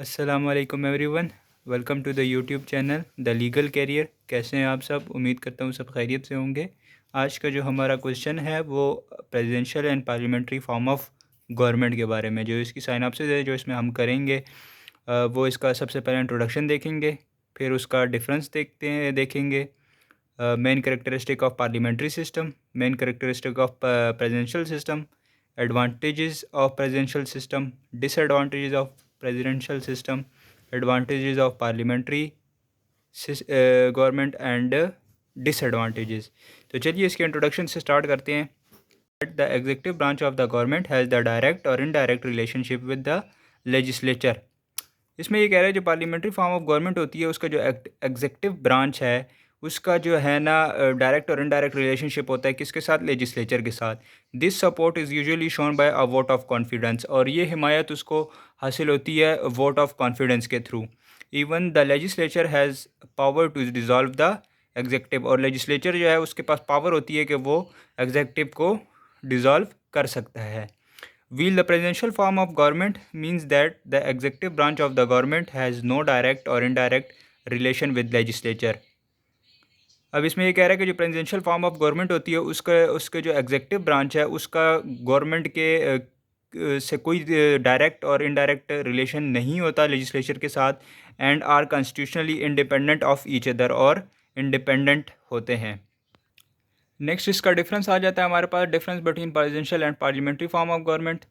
अस्सलामुअलैकुम everyone. Welcome to the YouTube channel the legal career. कैसे हैं आप सब? उम्मीद करता हूँ सब खैरियत से होंगे। आज का जो हमारा क्वेश्चन है वो presidential and parliamentary form of government के बारे में, जो इसकी साइनॉप्सिस है जो इसमें हम करेंगे वो इसका सबसे पहले इंट्रोडक्शन देखेंगे, फिर उसका डिफरेंस देखेंगे, main characteristic of parliamentary system, main characteristic of presidential system, advantages of presidential system, disadvantages of presidential system, advantages of parliamentary government and disadvantages. तो चलिए इसके इंट्रोडक्शन से स्टार्ट करते हैं। The executive branch of the government has the direct और indirect relationship with the legislature. इसमें ये कह रहा है जो पार्लियामेंट्री फॉर्म ऑफ गवर्नमेंट होती है उसका जो एग्जीक्यूटिव ब्रांच है उसका जो है ना डायरेक्ट और इनडायरेक्ट रिलेशनशिप होता है किसके साथ? लेजिस्लेचर के साथ। This support is usually shown by a vote of confidence, और ये हिमायत उसको हासिल होती है वोट ऑफ कॉन्फिडेंस के through. Even the legislature has power to dissolve the executive, और लेजिस्लेचर जो है उसके पास पावर होती है कि वो एग्जीक्यूटिव को डिज़ोल्व कर सकता है। While the presidential form of government means that the executive branch of the government has no direct or indirect relation with legislature. अब इसमें ये कह रहा है कि जो प्रेसिडेंशियल फॉर्म ऑफ गवर्नमेंट होती है उसके जो एग्जीक्यूटिव ब्रांच है उसका गवर्नमेंट के से कोई डायरेक्ट और इनडायरेक्ट रिलेशन नहीं होता लेजिस्लेचर के साथ, and are constitutionally independent of each other, और इंडिपेंडेंट होते हैं। नेक्स्ट इसका डिफरेंस आ जाता है हमारे पास, difference between presidential and parliamentary form of government.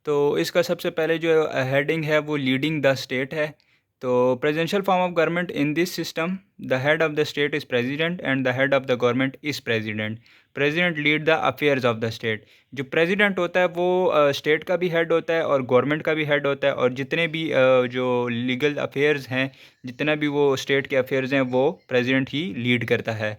तो इसका सबसे पहले जो हेडिंग है वो लीडिंग द स्टेट है। तो presidential form of government in this system the head of the state is president and the head of the government is president. President lead the affairs of the state. जो president होता है वो state का भी head होता है और government का भी हेड होता है, और जितने भी जो लीगल अफेयर्स हैं, जितना भी वो स्टेट के अफेयर्स हैं वो प्रेसिडेंट ही लीड करता है।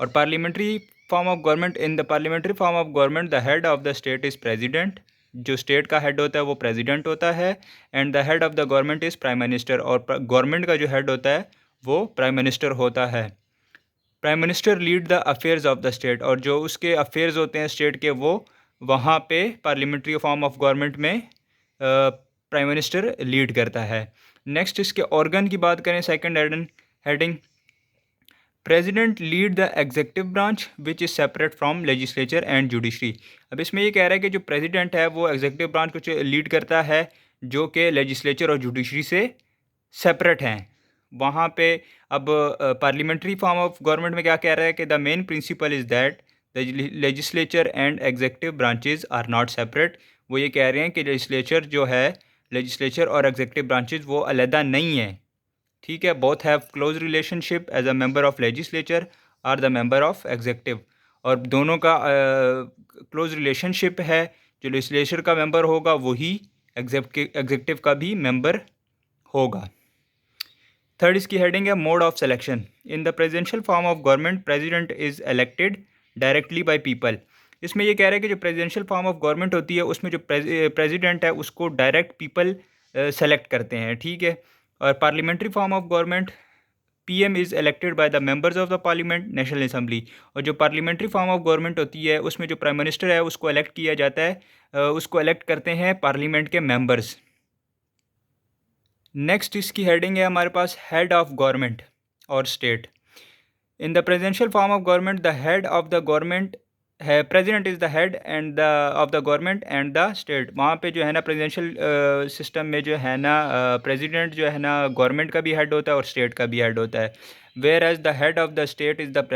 और parliamentary form of government, in the parliamentary form of government the head of the state is president. जो स्टेट का हेड होता है वो प्रेसिडेंट होता है, and the head of the government is prime minister, और गवर्नमेंट का जो हेड होता है वो प्राइम मिनिस्टर होता है। Prime minister lead the affairs of the state, और जो उसके अफेयर्स होते हैं स्टेट के वो वहाँ पे पार्लियामेंट्री फॉर्म ऑफ गवर्नमेंट में प्राइम मिनिस्टर लीड करता है। नेक्स्ट इसके ऑर्गन की बात करें, second heading, president lead the executive branch which is separate from legislature and judiciary. अब इसमें ये कह रहा है कि जो प्रेसिडेंट है वो एग्जीक्यूटिव ब्रांच को लीड करता है जो कि लेजिस्लेचर और जुडिशरी से सेपरेट हैं। वहाँ पे अब पार्लियामेंट्री फॉर्म ऑफ गवर्नमेंट में क्या कह रहा है कि the main principle is that the legislature and executive branches are not separate. वो ये कह रहे हैं कि लेजिस्लेचर जो है, लेजिस्लेचर और एग्जीक्यूटिव ब्रांचेज वो अलहदा नहीं है, ठीक है। Both have close relationship as a member of legislature are the member of executive, और दोनों का क्लोज रिलेशनशिप है। जो लेजिस्लेचर का मेंबर होगा वही एग्जीक्यूटिव का भी मेंबर होगा। थर्ड इसकी हेडिंग है mode of selection. In the presidential form of government president is elected directly by people. इसमें ये कह रहा है कि जो प्रेसिडेंशियल फॉर्म ऑफ गवर्नमेंट होती है उसमें जो प्रेसिडेंट है उसको डायरेक्ट पीपल सेलेक्ट करते हैं, ठीक है। और parliamentary form of government PM is elected by the members of the parliament national assembly, और जो पार्लियामेंट्री फॉर्म ऑफ गवर्नमेंट होती है उसमें जो प्राइम मिनिस्टर है उसको इलेक्ट किया जाता है, उसको इलेक्ट करते हैं पार्लियामेंट के मेंबर्स। नेक्स्ट इसकी हेडिंग है हमारे पास हेड ऑफ गवर्नमेंट और state. In the presidential form of government the head of the government है, president is the head and the of the government and the state. वहाँ पे जो है ना प्रेसिडेंशियल सिस्टम में जो है ना प्रेसिडेंट जो है ना गवर्नमेंट का भी हेड होता है और स्टेट का भी हेड होता है। Where as the head of the state is the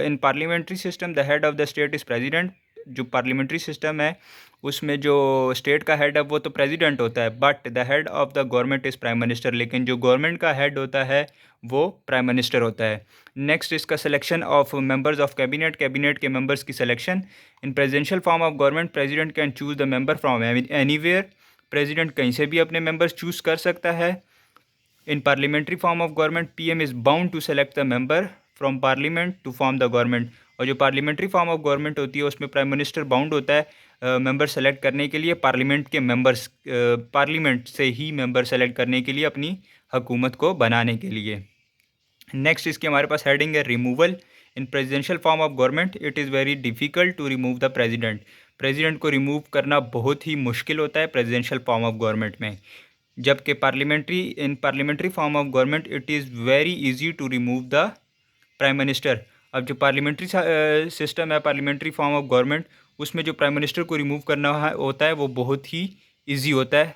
in parliamentary system the head of the state is president. जो पार्लियामेंट्री सिस्टम है उसमें जो स्टेट का हेड है वो तो प्रेसिडेंट होता है, but the head of the government is prime minister, लेकिन जो गवर्नमेंट का हेड होता है वो प्राइम मिनिस्टर होता है। नेक्स्ट इसका selection of members of cabinet, cabinet के मेंबर्स की selection. In presidential form of government president can choose the member from anywhere. President कहीं से भी अपने मेंबर्स चूज़ कर सकता है। In parliamentary form of government PM is bound to select the member from parliament to form the government, और जो parliamentary form of government होती है उसमें प्राइम मिनिस्टर बाउंड होता है मेंबर सेलेक्ट करने के लिए, पार्लियामेंट के मेंबर्स पार्लियामेंट से ही मेंबर सेलेक्ट करने के लिए, अपनी हुकूमत को बनाने के लिए। नेक्स्ट इसकी हमारे पास हेडिंग है removal. In presidential form of government it is very difficult to remove the president. President को रिमूव करना बहुत ही मुश्किल होता है प्रेसिडेंशियल फॉर्म ऑफ गवर्नमेंट में। जबकि parliamentary form of government it is very easy to remove the prime minister. अब जो पार्लियामेंट्री सिस्टम है, पार्लियामेंट्री फॉर्म ऑफ गवर्नमेंट, उसमें जो प्राइम मिनिस्टर को रिमूव करना होता है वो बहुत ही ईजी होता है।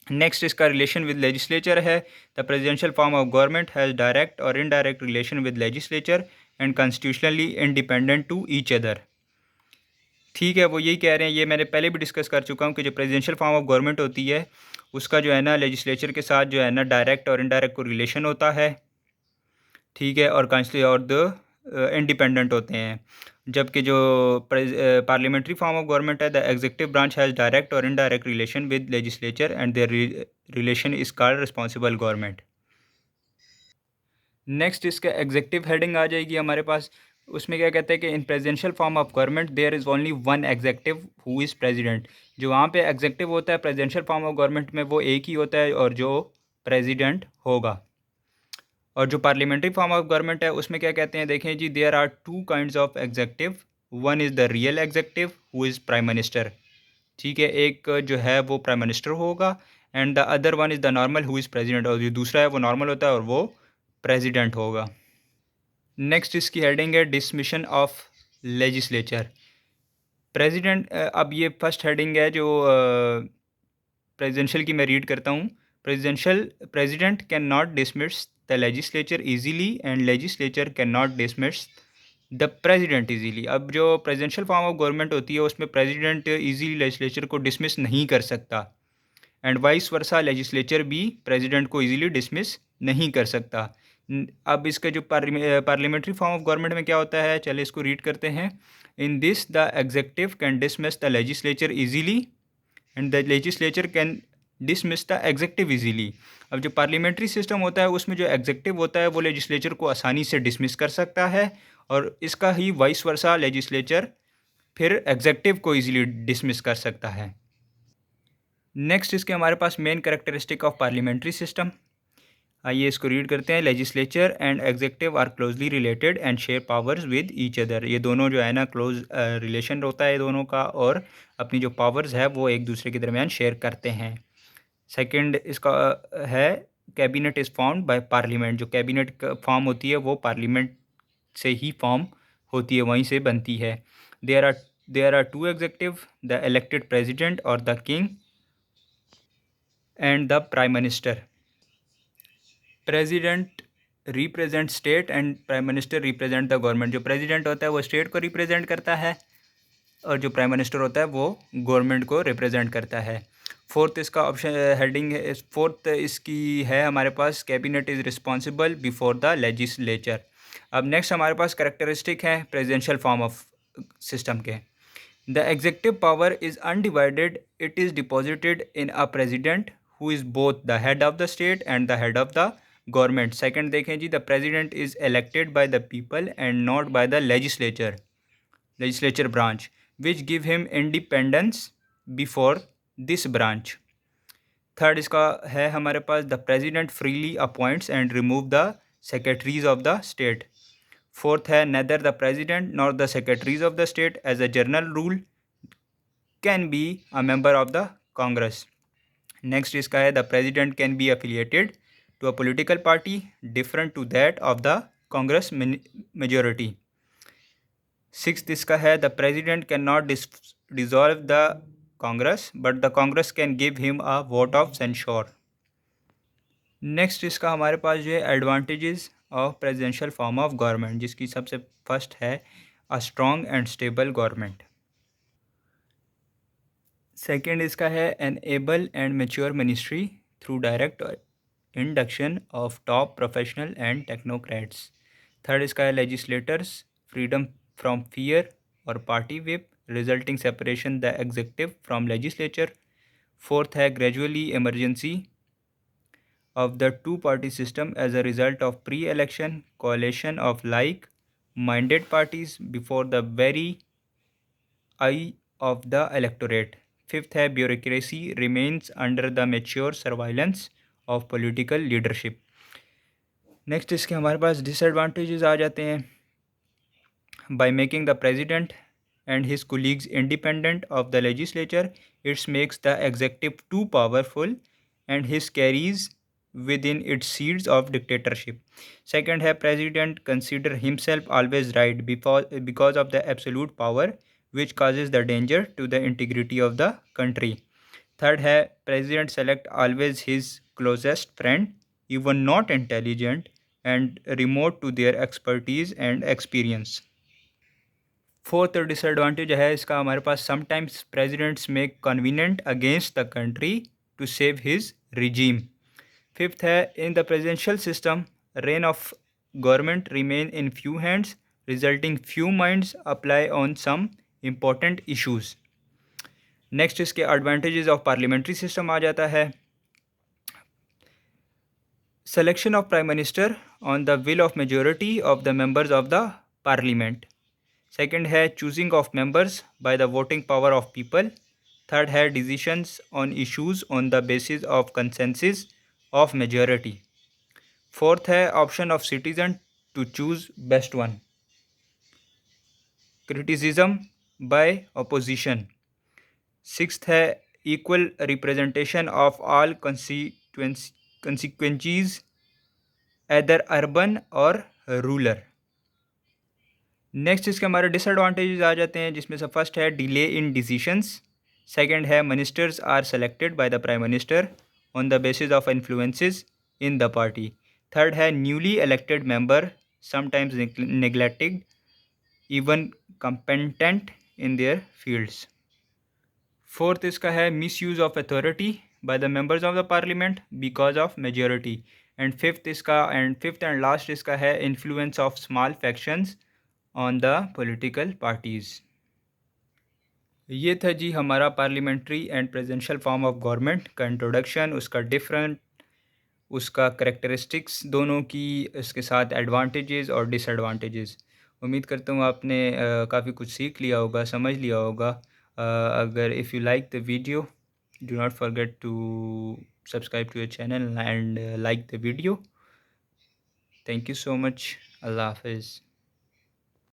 नेक्स्ट इसका रिलेशन विद लेजिस्लेचर है। The presidential form of government has direct और indirect relation with legislature and constitutionally independent to each other. ठीक है, वो यही कह रहे हैं, ये मैंने पहले भी डिस्कस कर चुका हूँ कि जो प्रेजिडेंशियल फॉर्म ऑफ गवर्नमेंट होती है उसका जो है ना लेजिस्लेचर के साथ जो है ना डायरेक्ट और इनडायरेक्ट को रिलेशन होता है। ठीक है, और इंडिपेंडेंट होते हैं। जबकि जो पार्लियामेंट्री फॉर्म ऑफ गवर्नमेंट है, the executive branch has direct और indirect relation with legislature and their relation is called responsible government. Next इसका एग्जीक्यूटिव हेडिंग आ जाएगी हमारे पास। उसमें क्या कहते हैं कि in presidential form of government there is only one executive who is president. जो वहाँ पे एग्जीक्यूटिव होता है प्रेजिडेंशियल फॉर्म ऑफ गवर्नमेंट में वो एक ही होता है और जो प्रेसिडेंट होगा। और जो पार्लियामेंट्री फॉर्म ऑफ गवर्नमेंट है उसमें क्या कहते हैं, देखें जी, there are two kinds of executive. One is the real executive who is prime minister. ठीक है, एक जो है वो प्राइम मिनिस्टर होगा and the other one is the normal who is president, और जो दूसरा है वो नॉर्मल होता है और वो प्रेसिडेंट होगा। नेक्स्ट इसकी हेडिंग है डिसमिशन ऑफ लेजिस्लेचर। प्रेसिडेंट, अब ये फर्स्ट हेडिंग है जो प्रेसिडेंशियल की मैं रीड करता हूँ। President can not dismiss the legislature easily and legislature can not dismiss the president easily. अब जो प्रेसिडेंशियल फॉर्म ऑफ गवर्नमेंट होती है उसमें प्रेसिडेंट इजीली लेजिस्लेचर को डिसमिस नहीं कर सकता एंड वाइस वर्सा लेजिस्लेचर भी प्रेसिडेंट को इजीली डिसमिस नहीं कर सकता। अब इसका जो पार्लियामेंट्री फॉर्म ऑफ गवर्नमेंट में क्या होता है, चलिए इसको रीड करते हैं। In this the executive can dismiss the legislature easily and the legislature can dismiss the executive easily. अब जो पार्लियामेंट्री सिस्टम होता है उसमें जो एग्जीक्यूटिव होता है वो लेजिस्लेचर को आसानी से डिसमिस कर सकता है और इसका ही वाइस वर्सा लेजिस्लेचर फिर एग्जीक्यूटिव को इजीली डिसमिस कर सकता है। नेक्स्ट इसके हमारे पास main characteristic of parliamentary system, आइए इसको रीड करते हैं। Legislature and executive are closely related and share powers with each other. ये दोनों जो है ना क्लोज रिलेशन होता है दोनों का और अपनी जो पावर्स है वो एक दूसरे के दरमियान शेयर करते हैं। सेकंड इसका है cabinet is formed by parliament. जो कैबिनेट फॉर्म होती है वो पार्लियामेंट से ही फॉर्म होती है, वहीं से बनती है। There are two executive, the elected president और the king and the prime minister. President represent state and prime minister represent the government. जो प्रेसिडेंट होता है वो स्टेट को रिप्रेजेंट करता है और जो प्राइम मिनिस्टर होता है वो गवर्नमेंट को रिप्रेजेंट करता है। फोर्थ इसका ऑप्शन हेडिंग है, फोर्थ इसकी है हमारे पास cabinet is responsible before the legislature. अब नेक्स्ट हमारे पास कैरेक्टरिस्टिक है प्रेसिडेंशियल फॉर्म ऑफ सिस्टम के। The executive power is undivided, it is deposited in a president who is both the head of the state and the head of the government. Second देखें जी, the president is elected by the people and not by the legislature branch which give him independence before this branch. Third इसका है हमारे पास, the president freely appoints and remove the secretaries of the state. Fourth है, neither the president nor the secretaries of the state as a general rule can be a member of the Congress. Next इसका है, the president can be affiliated to a political party different to that of the Congress majority. Sixth इसका है, the president can not dissolve the Congress but the Congress can give him a vote of censure. Next इसका हमारे पास जो है advantages of presidential form of government, जिसकी सबसे first है a strong and stable government. Second इसका है an able and mature ministry through direct induction of top professional and technocrats. Third इसका है लेजिस्लेटर्स फ्रीडम फ्रॉम फियर और party whip resulting separation the executive from legislature. Fourth है gradually emergency of the two-party system as a result of pre-election coalition of like-minded parties before the very eye of the electorate. Fifth है bureaucracy remains under the mature surveillance of political leadership. Next इसके हमारे पास disadvantages आ जाते हैं। by making the president and his colleagues independent of the legislature, it makes the executive too powerful and his carries within its seeds of dictatorship. Second है president consider himself always right because of the absolute power which causes the danger to the integrity of the country. Third है president select always his closest friend even not intelligent and remote to their expertise and experience. Fourth disadvantage है इसका हमारे पास sometimes presidents make convenient against the country to save his regime. Fifth है in the presidential system reign of government remain in few hands resulting few minds apply on some important issues. Next इसके advantages of parliamentary system आ जाता है. Selection of Prime Minister on the will of majority of the members of the Parliament. Second है choosing of members by the voting power of people. Third है decisions on issues on the basis of consensus of majority. Fourth है option of citizen to choose best one. Criticism by opposition. Sixth है equal representation of all constituencies either urban और rural. Next इसके हमारे disadvantages आ जाते हैं जिसमें से first है डिले इन डिसीशंस. सेकंड है ministers are selected by the prime minister on the basis of influences in the party. Third है newly elected member sometimes neglected even competent in their fields. Fourth इसका है misuse of authority by the members of the parliament because of majority. And fifth and last इसका है influence of small factions on the political parties. ये था जी हमारा parliamentary and presidential form of government का introduction, उसका different, उसका characteristics दोनों की, इसके साथ एडवांटेजेस और डिसएडवांटेजेस. उम्मीद करता हूँ आपने काफ़ी कुछ सीख लिया होगा, समझ लिया होगा. अगर if you like the video do not forget to subscribe to your channel and like the video. Thank you so much. अल्लाह हाफिज़.